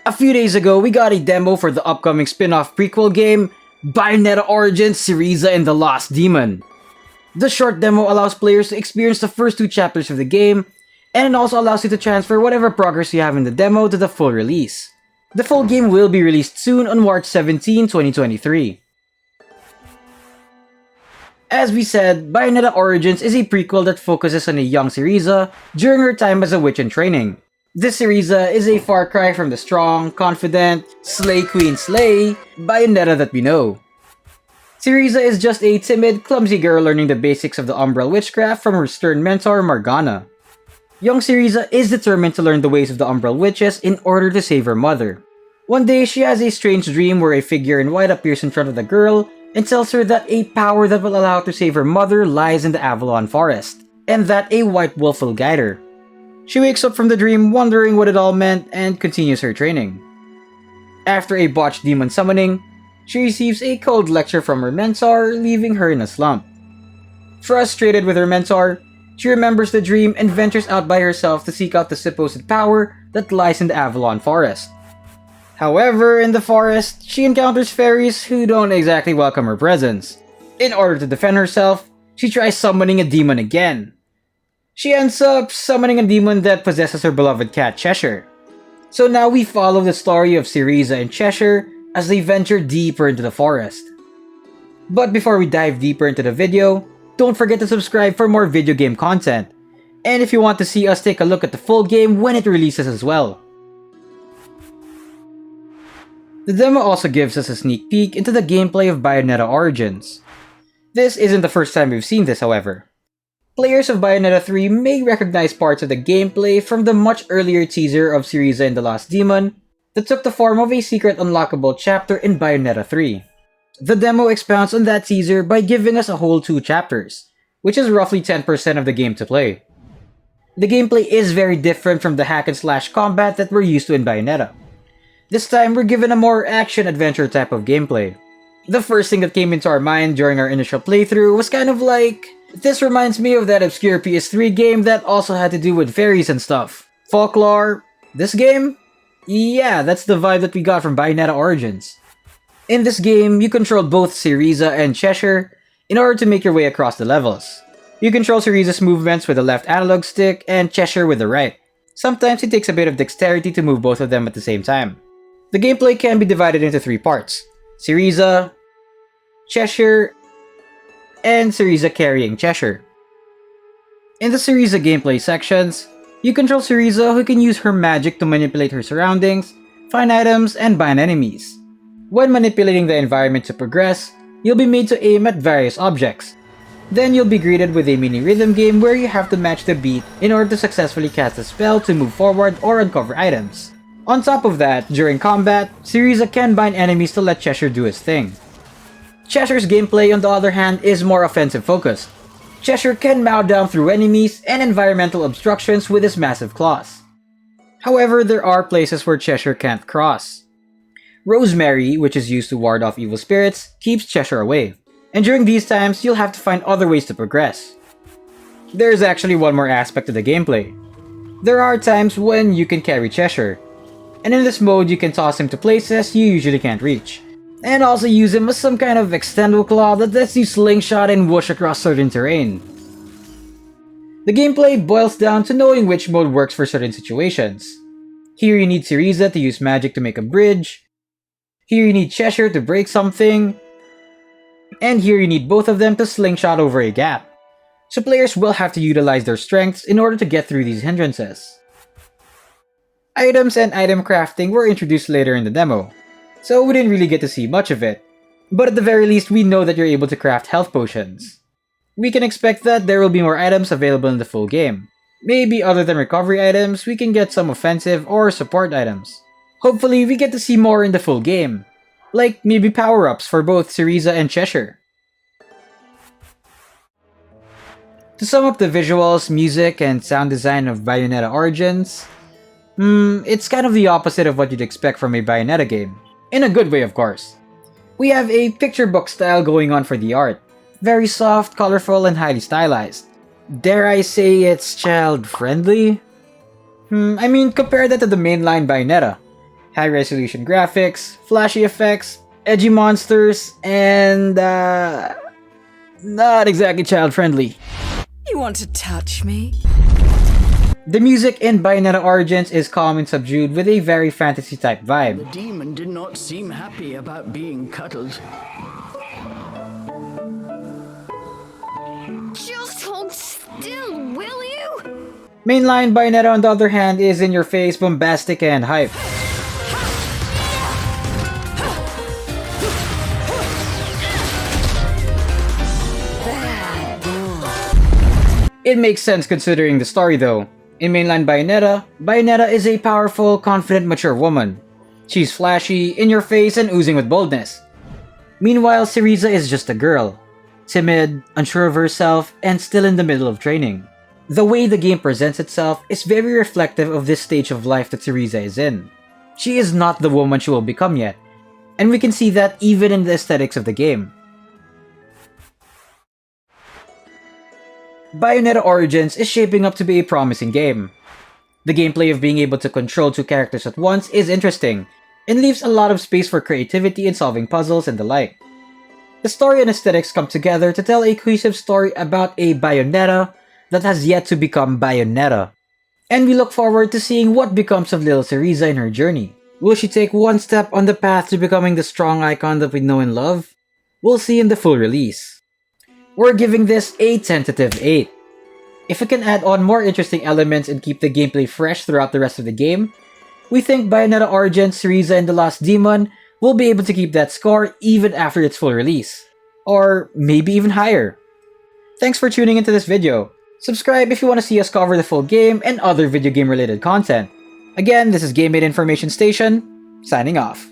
A few days ago, we got a demo for the upcoming spin-off prequel game, Bayonetta Origins, Cereza and the Lost Demon. The short demo allows players to experience the first two chapters of the game, and it also allows you to transfer whatever progress you have in the demo to the full release. The full game will be released soon on March 17, 2023. As we said, Bayonetta Origins is a prequel that focuses on a young Cereza during her time as a witch in training. This Cereza is a far cry from the strong, confident, slay queen slay Bayonetta that we know. Cereza is just a timid, clumsy girl learning the basics of the Umbral witchcraft from her stern mentor Morgana. Young Cereza is determined to learn the ways of the Umbral witches in order to save her mother. One day, she has a strange dream where a figure in white appears in front of the girl and tells her that a power that will allow her to save her mother lies in the Avalon Forest, and that a white wolf will guide her. She wakes up from the dream wondering what it all meant and continues her training. After a botched demon summoning, she receives a cold lecture from her mentor, leaving her in a slump. Frustrated with her mentor, she remembers the dream and ventures out by herself to seek out the supposed power that lies in the Avalon Forest. However, in the forest, she encounters fairies who don't exactly welcome her presence. In order to defend herself, she tries summoning a demon again. She ends up summoning a demon that possesses her beloved cat Cheshire. So now we follow the story of Cereza and Cheshire as they venture deeper into the forest. But before we dive deeper into the video, don't forget to subscribe for more video game content, and if you want to see us take a look at the full game when it releases as well. The demo also gives us a sneak peek into the gameplay of Bayonetta Origins. This isn't the first time we've seen this, however. Players of Bayonetta 3 may recognize parts of the gameplay from the much earlier teaser of Cereza and the Lost Demon that took the form of a secret unlockable chapter in Bayonetta 3. The demo expounds on that teaser by giving us a whole 2 chapters, which is roughly 10% of the game to play. The gameplay is very different from the hack-and-slash combat that we're used to in Bayonetta. This time, we're given a more action-adventure type of gameplay. The first thing that came into our mind during our initial playthrough was kind of like, this reminds me of that obscure PS3 game that also had to do with fairies and stuff. Folklore? This game? Yeah, that's the vibe that we got from Bayonetta Origins. In this game, you control both Cereza and Cheshire in order to make your way across the levels. You control Cereza's movements with the left analog stick and Cheshire with the right. Sometimes it takes a bit of dexterity to move both of them at the same time. The gameplay can be divided into 3 parts: Cereza, Cheshire, and Cereza carrying Cheshire. In the Cereza gameplay sections, you control Cereza, who can use her magic to manipulate her surroundings, find items, and bind enemies. When manipulating the environment to progress, you'll be made to aim at various objects. Then you'll be greeted with a mini rhythm game where you have to match the beat in order to successfully cast a spell to move forward or uncover items. On top of that, during combat, Cereza can bind enemies to let Cheshire do his thing. Cheshire's gameplay, on the other hand, is more offensive focused. Cheshire can mow down through enemies and environmental obstructions with his massive claws. However, there are places where Cheshire can't cross. Rosemary, which is used to ward off evil spirits, keeps Cheshire away, and during these times, you'll have to find other ways to progress. There's actually one more aspect to the gameplay. There are times when you can carry Cheshire, and in this mode you can toss him to places you usually can't reach, and also use him as some kind of extendo claw that lets you slingshot and whoosh across certain terrain. The gameplay boils down to knowing which mode works for certain situations. Here you need Cereza to use magic to make a bridge, here you need Cheshire to break something, and here you need both of them to slingshot over a gap. So players will have to utilize their strengths in order to get through these hindrances. Items and item crafting were introduced later in the demo, so we didn't really get to see much of it, but at the very least we know that you're able to craft health potions. We can expect that there will be more items available in the full game. Maybe other than recovery items, we can get some offensive or support items. Hopefully we get to see more in the full game, like maybe power-ups for both Cereza and Cheshire. To sum up the visuals, music, and sound design of Bayonetta Origins, it's kind of the opposite of what you'd expect from a Bayonetta game. In a good way, of course. We have a picture book style going on for the art. Very soft, colorful, and highly stylized. Dare I say it's child-friendly? I mean, compare that to the mainline Bayonetta. high-resolution graphics, flashy effects, edgy monsters, and not exactly child-friendly. You want to touch me? The music in Bayonetta Origins is calm and subdued with a very fantasy-type vibe. The demon did not seem happy about being cuddled. Just hold still, will you? Mainline Bayonetta, on the other hand, is in your face, bombastic, and hype. It makes sense considering the story though. In mainline Bayonetta, Bayonetta is a powerful, confident, mature woman. She's flashy, in your face, and oozing with boldness. Meanwhile, Cereza is just a girl. Timid, unsure of herself, and still in the middle of training. The way the game presents itself is very reflective of this stage of life that Cereza is in. She is not the woman she will become yet, and we can see that even in the aesthetics of the game. Bayonetta Origins is shaping up to be a promising game. The gameplay of being able to control two characters at once is interesting, and leaves a lot of space for creativity in solving puzzles and the like. The story and aesthetics come together to tell a cohesive story about a Bayonetta that has yet to become Bayonetta. And we look forward to seeing what becomes of little Cereza in her journey. Will she take one step on the path to becoming the strong icon that we know and love? We'll see in the full release. We're giving this a tentative 8. If it can add on more interesting elements and keep the gameplay fresh throughout the rest of the game, we think Bayonetta Origins, Cereza, and the Last Demon will be able to keep that score even after its full release. Or maybe even higher. Thanks for tuning into this video. Subscribe if you want to see us cover the full game and other video game related content. Again, this is Game Made Information Station, signing off.